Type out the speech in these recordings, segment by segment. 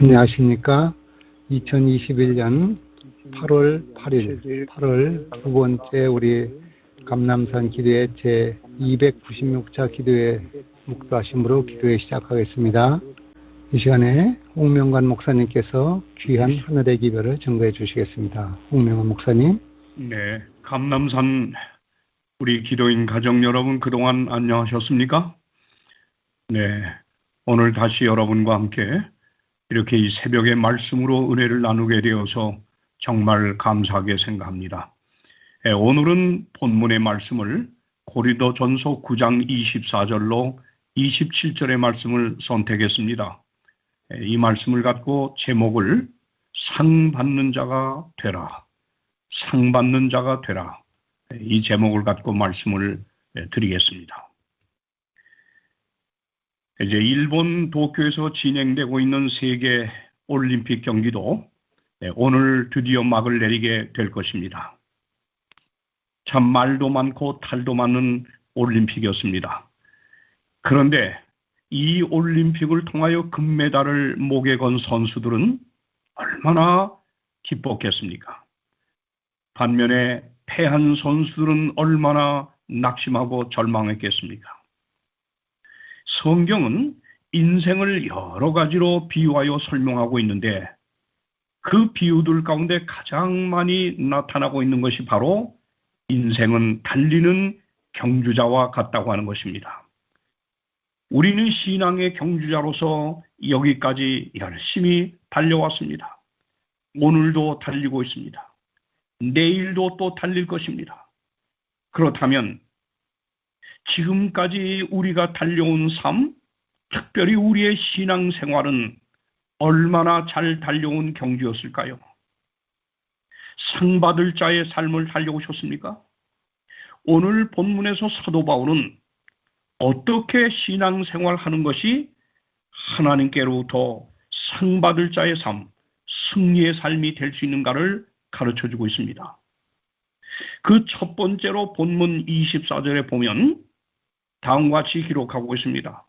안녕하십니까. 2021년 8월 8일, 8월 두 번째 우리 감람산 기도회 제 296차 기도회 묵도하심으로 기도회 시작하겠습니다. 이 시간에 홍명관 목사님께서 귀한 하늘의 기별을 증거해 주시겠습니다. 홍명관 목사님. 네, 감람산 우리 기도인 가정 여러분 그동안 안녕하셨습니까? 네, 오늘 다시 여러분과 함께 이렇게 이 새벽의 말씀으로 은혜를 나누게 되어서 정말 감사하게 생각합니다. 오늘은 본문의 말씀을 고린도전서 9장 24절로 27절의 말씀을 선택했습니다. 이 말씀을 갖고 제목을 상 받는 자가 되라, 상 받는 자가 되라, 이 제목을 갖고 말씀을 드리겠습니다. 이제 일본 도쿄에서 진행되고 있는 세계 올림픽 경기도 오늘 드디어 막을 내리게 될 것입니다. 참 말도 많고 탈도 많은 올림픽이었습니다. 그런데 이 올림픽을 통하여 금메달을 목에 건 선수들은 얼마나 기뻤겠습니까? 반면에 패한 선수들은 얼마나 낙심하고 절망했겠습니까? 성경은 인생을 여러 가지로 비유하여 설명하고 있는데 그 비유들 가운데 가장 많이 나타나고 있는 것이 바로 인생은 달리는 경주자와 같다고 하는 것입니다. 우리는 신앙의 경주자로서 여기까지 열심히 달려왔습니다. 오늘도 달리고 있습니다. 내일도 또 달릴 것입니다. 그렇다면 지금까지 우리가 달려온 삶, 특별히 우리의 신앙생활은 얼마나 잘 달려온 경주였을까요? 상 받을 자의 삶을 달려오셨습니까? 오늘 본문에서 사도 바울은 어떻게 신앙생활 하는 것이 하나님께로부터 상 받을 자의 삶, 승리의 삶이 될 수 있는가를 가르쳐주고 있습니다. 그 첫 번째로 본문 24절에 보면 다음과 같이 기록하고 있습니다.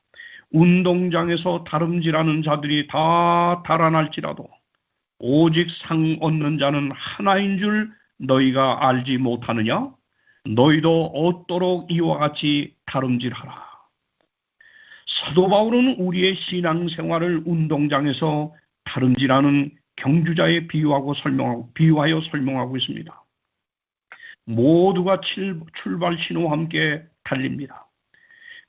운동장에서 다름질하는 자들이 다 달아날지라도 오직 상 얻는 자는 하나인 줄 너희가 알지 못하느냐? 너희도 얻도록 이와 같이 다름질하라. 사도 바울은 우리의 신앙생활을 운동장에서 다름질하는 경주자에 비유하여 설명하고 있습니다. 모두가 출발 신호와 함께 달립니다.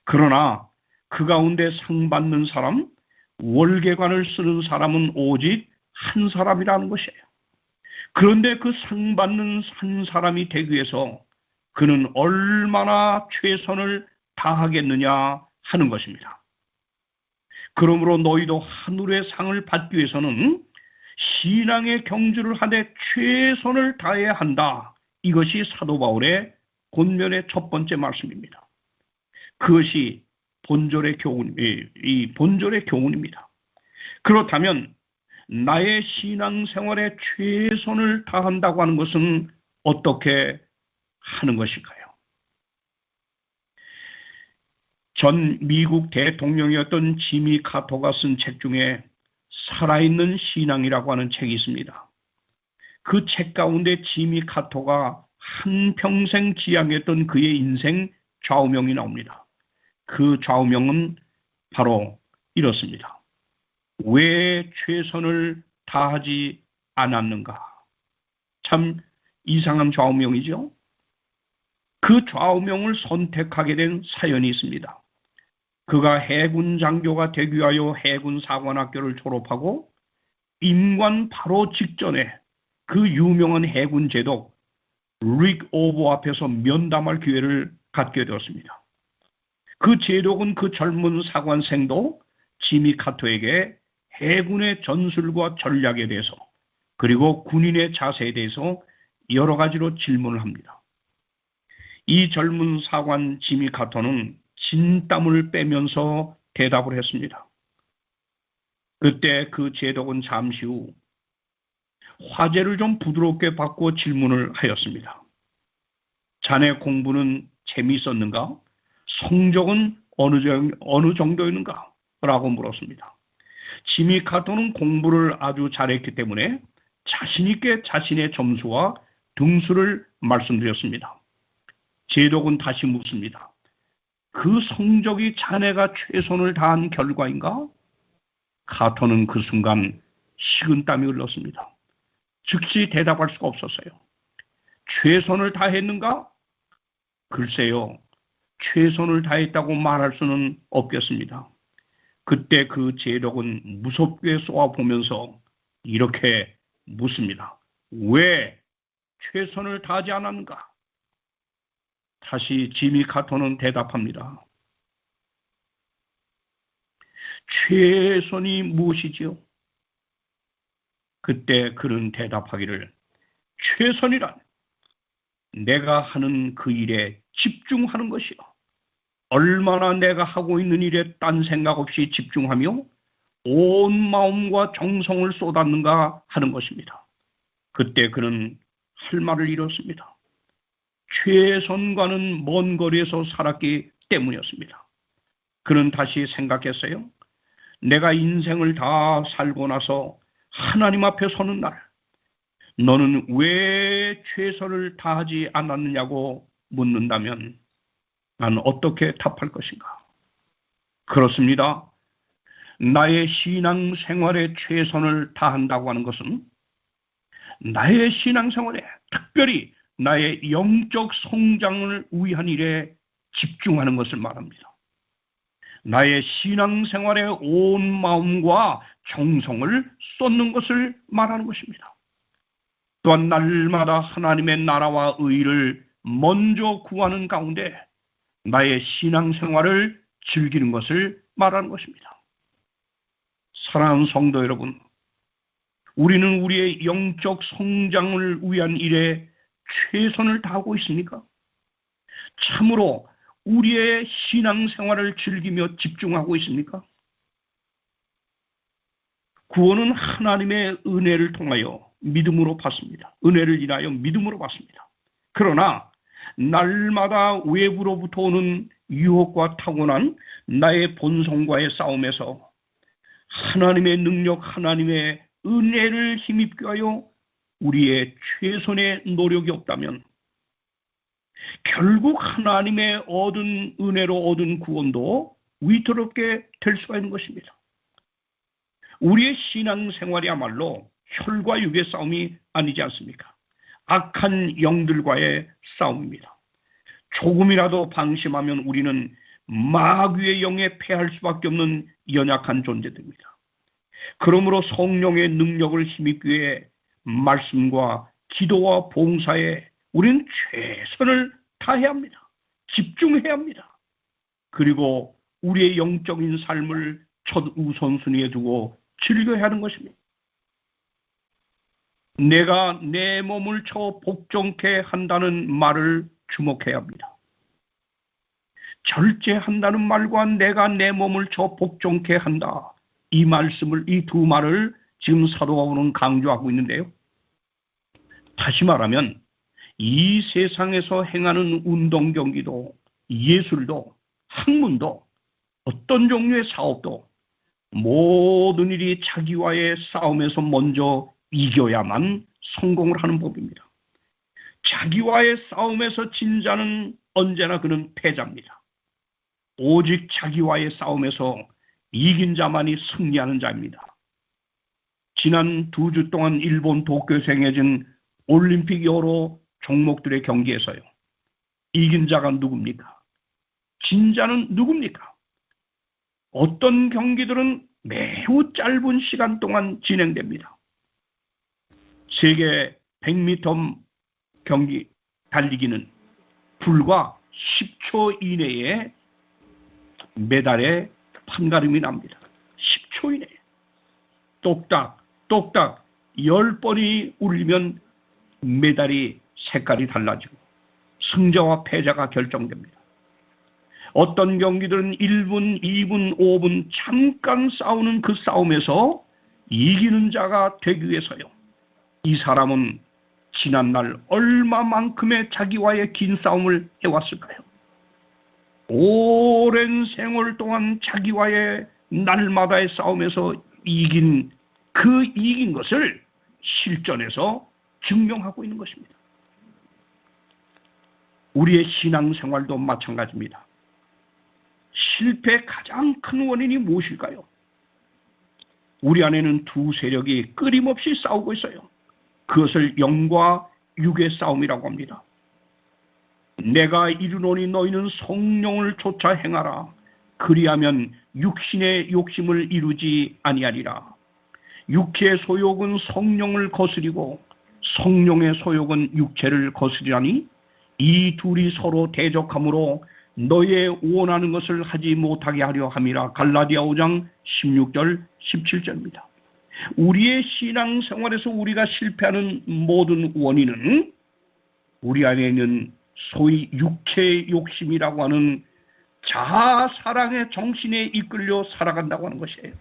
그러나 그 가운데 상 받는 사람, 월계관을 쓰는 사람은 오직 한 사람이라는 것이에요. 그런데 그 상 받는 한 사람이 되기 위해서 그는 얼마나 최선을 다하겠느냐 하는 것입니다. 그러므로 너희도 하늘의 상을 받기 위해서는 신앙의 경주를 하되 최선을 다해야 한다. 이것이 사도 바울의 본면의 첫 번째 말씀입니다. 그것이 본절의 교훈입니다. 그렇다면 나의 신앙생활에 최선을 다한다고 하는 것은 어떻게 하는 것일까요? 전 미국 대통령이었던 지미 카터가 쓴 책 중에 살아있는 신앙이라고 하는 책이 있습니다. 그 책 가운데 지미 카터가 한평생 지향했던 그의 인생 좌우명이 나옵니다. 그 좌우명은 바로 이렇습니다. 왜 최선을 다하지 않았는가? 참 이상한 좌우명이죠. 그 좌우명을 선택하게 된 사연이 있습니다. 그가 해군 장교가 되기 위하여 해군 사관학교를 졸업하고 임관 바로 직전에 그 유명한 해군 제독 릭 오버 앞에서 면담할 기회를 갖게 되었습니다. 그 제독은 그 젊은 사관생도 지미 카터에게 해군의 전술과 전략에 대해서 그리고 군인의 자세에 대해서 여러 가지로 질문을 합니다. 이 젊은 사관 지미 카터는 진땀을 빼면서 대답을 했습니다. 그때 그 제독은 잠시 후 화제를 좀 부드럽게 바꾸어 질문을 하였습니다. 자네 공부는 재미있었는가? 성적은 어느 정도였는가? 라고 물었습니다. 지미 카토는 공부를 아주 잘했기 때문에 자신 있게 자신의 점수와 등수를 말씀드렸습니다. 제독은 다시 묻습니다. 그 성적이 자네가 최선을 다한 결과인가? 카토는 그 순간 식은땀이 흘렀습니다. 즉시 대답할 수가 없었어요. 최선을 다했는가? 글쎄요. 최선을 다했다고 말할 수는 없겠습니다. 그때 그 제독은 무섭게 쏘아보면서 이렇게 묻습니다. 왜 최선을 다하지 않았는가? 다시 지미 카토는 대답합니다. 최선이 무엇이지요? 그때 그는 대답하기를 최선이란 내가 하는 그 일에 집중하는 것이요. 얼마나 내가 하고 있는 일에 딴 생각 없이 집중하며 온 마음과 정성을 쏟았는가 하는 것입니다. 그때 그는 할 말을 잃었습니다. 최선과는 먼 거리에서 살았기 때문이었습니다. 그는 다시 생각했어요. 내가 인생을 다 살고 나서 하나님 앞에 서는 날, 너는 왜 최선을 다하지 않았느냐고 묻는다면 난 어떻게 답할 것인가? 그렇습니다. 나의 신앙 생활에 최선을 다한다고 하는 것은 나의 신앙 생활에 특별히 나의 영적 성장을 위한 일에 집중하는 것을 말합니다. 나의 신앙 생활에 온 마음과 정성을 쏟는 것을 말하는 것입니다. 또한 날마다 하나님의 나라와 의를 먼저 구하는 가운데 나의 신앙 생활을 즐기는 것을 말하는 것입니다. 사랑하는 성도 여러분, 우리는 우리의 영적 성장을 위한 일에 최선을 다하고 있습니까? 참으로 우리의 신앙 생활을 즐기며 집중하고 있습니까? 구원은 하나님의 은혜를 통하여 믿음으로 받습니다. 은혜를 인하여 믿음으로 받습니다. 그러나 날마다 외부로부터 오는 유혹과 타고난 나의 본성과의 싸움에서 하나님의 능력, 하나님의 은혜를 힘입게 하여 우리의 최선의 노력이 없다면 결국 하나님의 얻은 은혜로 얻은 구원도 위태롭게 될 수가 있는 것입니다. 우리의 신앙생활이야말로 혈과 육의 싸움이 아니지 않습니까? 악한 영들과의 싸움입니다. 조금이라도 방심하면 우리는 마귀의 영에 패할 수밖에 없는 연약한 존재들입니다. 그러므로 성령의 능력을 힘입기 위해 말씀과 기도와 봉사에 우리는 최선을 다해야 합니다. 집중해야 합니다. 그리고 우리의 영적인 삶을 첫 우선순위에 두고 즐겨야 하는 것입니다. 내가 내 몸을 쳐 복종케 한다는 말을 주목해야 합니다. 절제한다는 말과 내가 내 몸을 쳐 복종케 한다. 이 말씀을, 이 두 말을 지금 사도 바울은 강조하고 있는데요. 다시 말하면 이 세상에서 행하는 운동 경기도, 예술도, 학문도, 어떤 종류의 사업도 모든 일이 자기와의 싸움에서 먼저 이겨야만 성공을 하는 법입니다. 자기와의 싸움에서 진 자는 언제나 그는 패자입니다. 오직 자기와의 싸움에서 이긴 자만이 승리하는 자입니다. 지난 2주 동안 일본 도쿄에서 행해진 올림픽 여러 종목들의 경기에서요. 이긴 자가 누굽니까? 진 자는 누굽니까? 어떤 경기들은 매우 짧은 시간 동안 진행됩니다. 세계 100m 경기 달리기는 불과 10초 이내에 메달의 판가름이 납니다. 10초 이내에. 똑딱 똑딱 10번이 울리면 메달이 색깔이 달라지고 승자와 패자가 결정됩니다. 어떤 경기들은 1분, 2분, 5분 잠깐 싸우는 그 싸움에서 이기는 자가 되기 위해서요. 이 사람은 지난날 얼마만큼의 자기와의 긴 싸움을 해왔을까요? 오랜 생활 동안 자기와의 날마다의 싸움에서 이긴 것을 실전에서 증명하고 있는 것입니다. 우리의 신앙생활도 마찬가지입니다. 실패의 가장 큰 원인이 무엇일까요? 우리 안에는 두 세력이 끊임없이 싸우고 있어요. 그것을 영과 육의 싸움이라고 합니다. 내가 이르노니 너희는 성령을 쫓아 행하라. 그리하면 육신의 욕심을 이루지 아니하리라. 육체의 소욕은 성령을 거스리고 성령의 소욕은 육체를 거스리라니 이 둘이 서로 대적하므로 너의 원하는 것을 하지 못하게 하려 함이라. 갈라디아 5장 16절 17절입니다. 우리의 신앙생활에서 우리가 실패하는 모든 원인은 우리 안에 있는 소위 육체의 욕심이라고 하는 자아 사랑의 정신에 이끌려 살아간다고 하는 것이에요.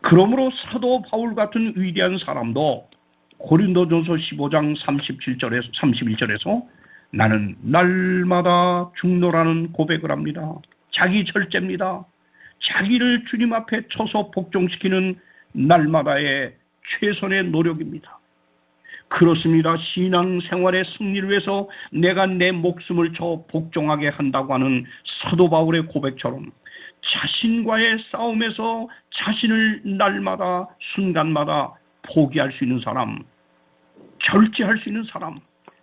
그러므로 사도 바울 같은 위대한 사람도 고린도전서 15장 31절에서 나는 날마다 죽노라는 고백을 합니다. 자기 절제입니다. 자기를 주님 앞에 쳐서 복종시키는 날마다의 최선의 노력입니다. 그렇습니다. 신앙생활의 승리를 위해서 내가 내 목숨을 쳐 복종하게 한다고 하는 사도 바울의 고백처럼 자신과의 싸움에서 자신을 날마다 순간마다 포기할 수 있는 사람, 절제할 수 있는 사람,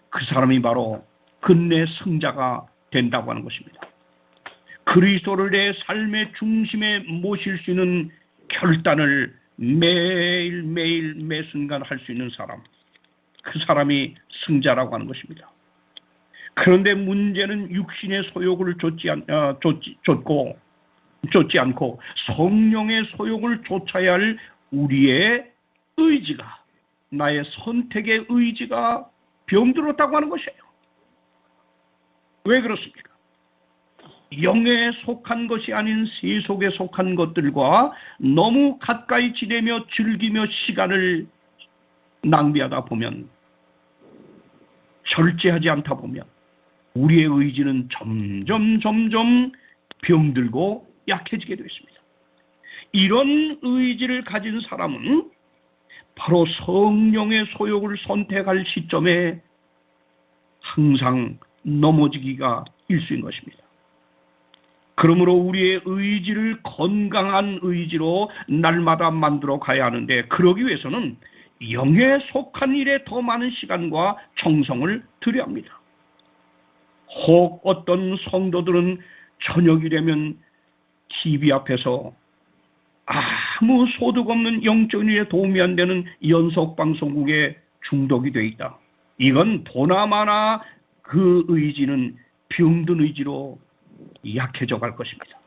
그 사람이 바로 끝내 승자가 된다고 하는 것입니다. 그리스도를 내 삶의 중심에 모실 수 있는 결단을 매일매일 매순간 할 수 있는 사람, 그 사람이 승자라고 하는 것입니다. 그런데 문제는 육신의 소욕을 쫓지 않고 성령의 소욕을 쫓아야 할 우리의 의지가, 나의 선택의 의지가 병들었다고 하는 것이에요. 왜 그렇습니까? 영에 속한 것이 아닌 세속에 속한 것들과 너무 가까이 지내며 즐기며 시간을 낭비하다 보면, 절제하지 않다 보면 우리의 의지는 점점 병들고 약해지게 되었습니다. 이런 의지를 가진 사람은 바로 성령의 소욕을 선택할 시점에 항상 넘어지기가 일수인 것입니다. 그러므로 우리의 의지를 건강한 의지로 날마다 만들어 가야 하는데, 그러기 위해서는 영에 속한 일에 더 많은 시간과 정성을 들여야 합니다. 혹 어떤 성도들은 저녁이 되면 TV 앞에서 아무 소득 없는 영적인 일에 도움이 안 되는 연속방송국에 중독이 되어 있다. 이건 보나마나 그 의지는 병든 의지로 약해져 갈 것입니다.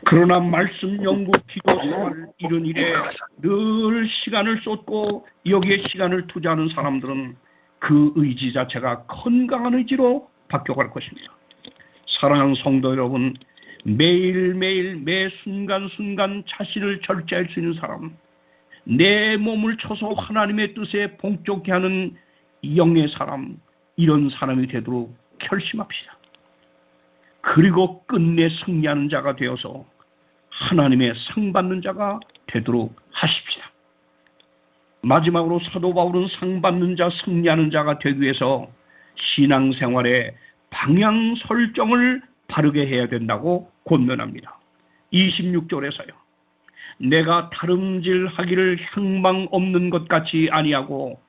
그러나 말씀 연구, 기도 생활 이런 일에 늘 시간을 쏟고 여기에 시간을 투자하는 사람들은 그 의지 자체가 건강한 의지로 바뀌어갈 것입니다. 사랑하는 성도 여러분, 매일매일 매 순간순간 자신을 절제할 수 있는 사람, 내 몸을 쳐서 하나님의 뜻에 봉족케 하는 영의 사람, 이런 사람이 되도록 결심합시다. 그리고 끝내 승리하는 자가 되어서 하나님의 상 받는 자가 되도록 하십시다. 마지막으로 사도 바울은 상 받는 자, 승리하는 자가 되기 위해서 신앙생활의 방향 설정을 바르게 해야 된다고 권면합니다. 26절에서요. 내가 다름질하기를 향방 없는 것 같이 아니하고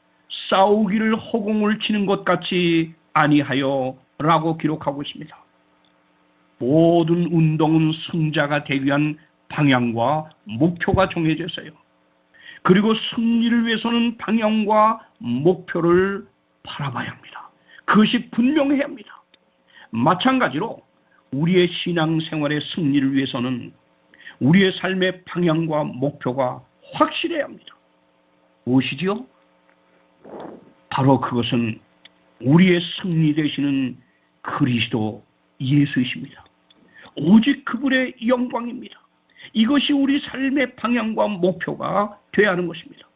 싸우기를 허공을 치는 것 같이 아니하여 라고 기록하고 있습니다. 모든 운동은 승자가 되기 위한 방향과 목표가 정해져 있어요. 그리고 승리를 위해서는 방향과 목표를 바라봐야 합니다. 그것이 분명해야 합니다. 마찬가지로 우리의 신앙생활의 승리를 위해서는 우리의 삶의 방향과 목표가 확실해야 합니다. 무엇이지요? 바로 그것은 우리의 승리 되시는 그리스도 예수이십니다. 오직 그분의 영광입니다. 이것이 우리 삶의 방향과 목표가 되어야 하는 것입니다.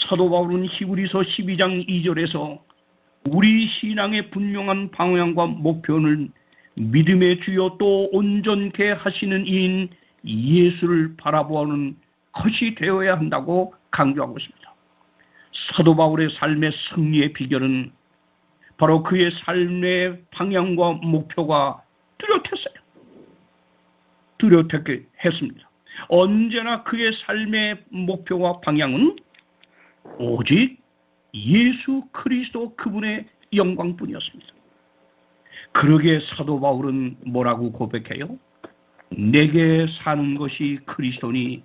사도 바울은 히브리서 12장 2절에서 우리 신앙의 분명한 방향과 목표는 믿음의 주요 또 온전케 하시는 이인 예수를 바라보는 것이 되어야 한다고 강조하고 있습니다. 사도 바울의 삶의 승리의 비결은 바로 그의 삶의 방향과 목표가 뚜렷했어요. 뚜렷하게 했습니다. 언제나 그의 삶의 목표와 방향은 오직 예수 그리스도 그분의 영광뿐이었습니다. 그러기에 사도 바울은 뭐라고 고백해요? 내게 사는 것이 그리스도니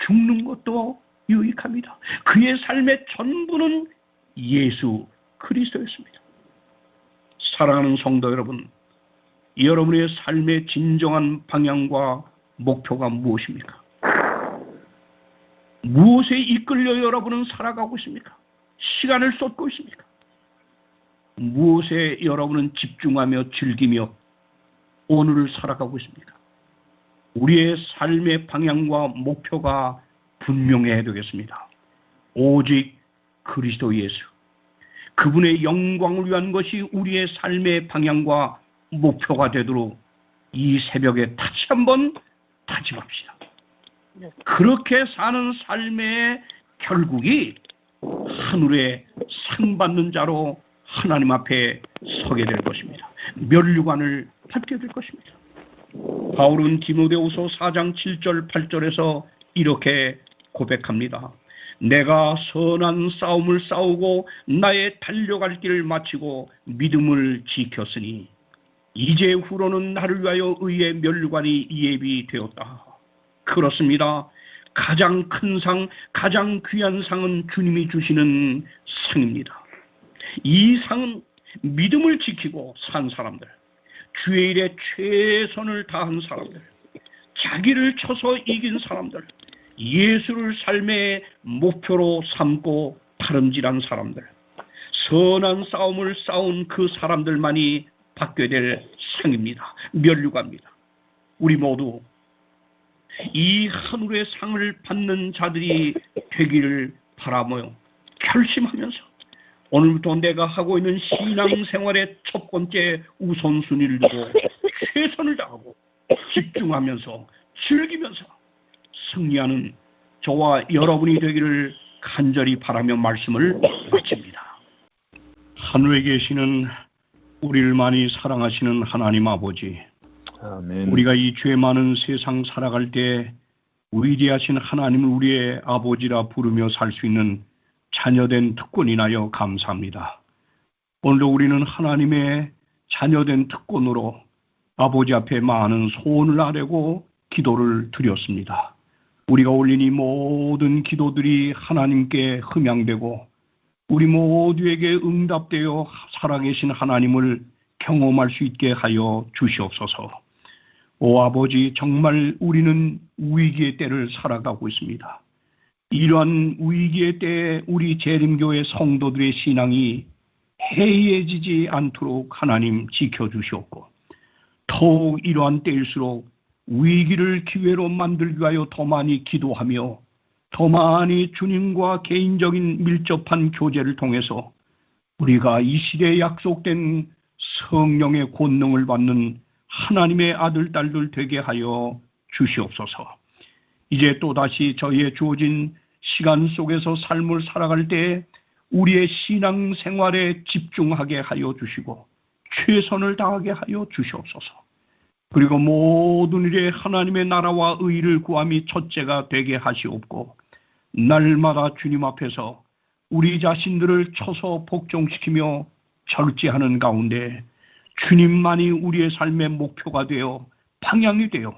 죽는 것도 유익합니다. 그의 삶의 전부는 예수 그리스도였습니다. 사랑하는 성도 여러분, 여러분의 삶의 진정한 방향과 목표가 무엇입니까? 무엇에 이끌려 여러분은 살아가고 있습니까? 시간을 쏟고 있습니까? 무엇에 여러분은 집중하며 즐기며 오늘을 살아가고 있습니까? 우리의 삶의 방향과 목표가 분명해야 되겠습니다. 오직 그리스도 예수, 그분의 영광을 위한 것이 우리의 삶의 방향과 목표가 되도록 이 새벽에 다시 한번 다짐합시다. 그렇게 사는 삶의 결국이 하늘에 상 받는 자로 하나님 앞에 서게 될 것입니다. 면류관을 받게 될 것입니다. 바울은 디모데후서 4장 7절 8절에서 이렇게 고백합니다. 내가 선한 싸움을 싸우고 나의 달려갈 길을 마치고 믿음을 지켰으니 이제 후로는 나를 위하여 의의 면류관이 예비되었다. 그렇습니다. 가장 큰 상, 가장 귀한 상은 주님이 주시는 상입니다. 이 상은 믿음을 지키고 산 사람들, 주의 일에 최선을 다한 사람들, 자기를 쳐서 이긴 사람들, 예수를 삶의 목표로 삼고 다름질한 사람들, 선한 싸움을 싸운 그 사람들만이 받게 될 상입니다. 면류관입니다. 우리 모두 이 하늘의 상을 받는 자들이 되기를 바라며 결심하면서 오늘부터 내가 하고 있는 신앙생활의 첫 번째 우선순위를 두고 최선을 다하고 집중하면서 즐기면서 승리하는 저와 여러분이 되기를 간절히 바라며 말씀을 마칩니다. 하늘에 계시는 우리를 많이 사랑하시는 하나님 아버지, 아멘. 우리가 이 죄 많은 세상 살아갈 때 위대하신 하나님을 우리의 아버지라 부르며 살 수 있는 자녀된 특권이나여 감사합니다. 오늘도 우리는 하나님의 자녀된 특권으로 아버지 앞에 많은 소원을 아뢰고 기도를 드렸습니다. 우리가 올린 이 모든 기도들이 하나님께 흠양되고 우리 모두에게 응답되어 살아계신 하나님을 경험할 수 있게 하여 주시옵소서. 오 아버지, 정말 우리는 위기의 때를 살아가고 있습니다. 이러한 위기의 때에 우리 재림교회 성도들의 신앙이 해이해지지 않도록 하나님 지켜주시옵고, 더욱 이러한 때일수록 위기를 기회로 만들기 위하여 더 많이 기도하며 더 많이 주님과 개인적인 밀접한 교제를 통해서 우리가 이 시대에 약속된 성령의 권능을 받는 하나님의 아들, 딸들 되게 하여 주시옵소서. 이제 또다시 저희의 주어진 시간 속에서 삶을 살아갈 때 우리의 신앙생활에 집중하게 하여 주시고 최선을 다하게 하여 주시옵소서. 그리고 모든 일에 하나님의 나라와 의를 구함이 첫째가 되게 하시옵고, 날마다 주님 앞에서 우리 자신들을 쳐서 복종시키며 절제하는 가운데 주님만이 우리의 삶의 목표가 되어 방향이 되어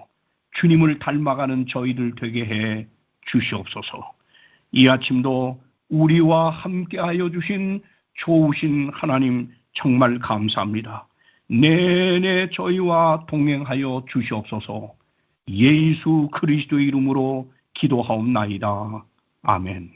주님을 닮아가는 저희들 되게 해 주시옵소서. 이 아침도 우리와 함께하여 주신 좋으신 하나님 정말 감사합니다. 내내 저희와 동행하여 주시옵소서. 예수 그리스도의 이름으로 기도하옵나이다. 아멘.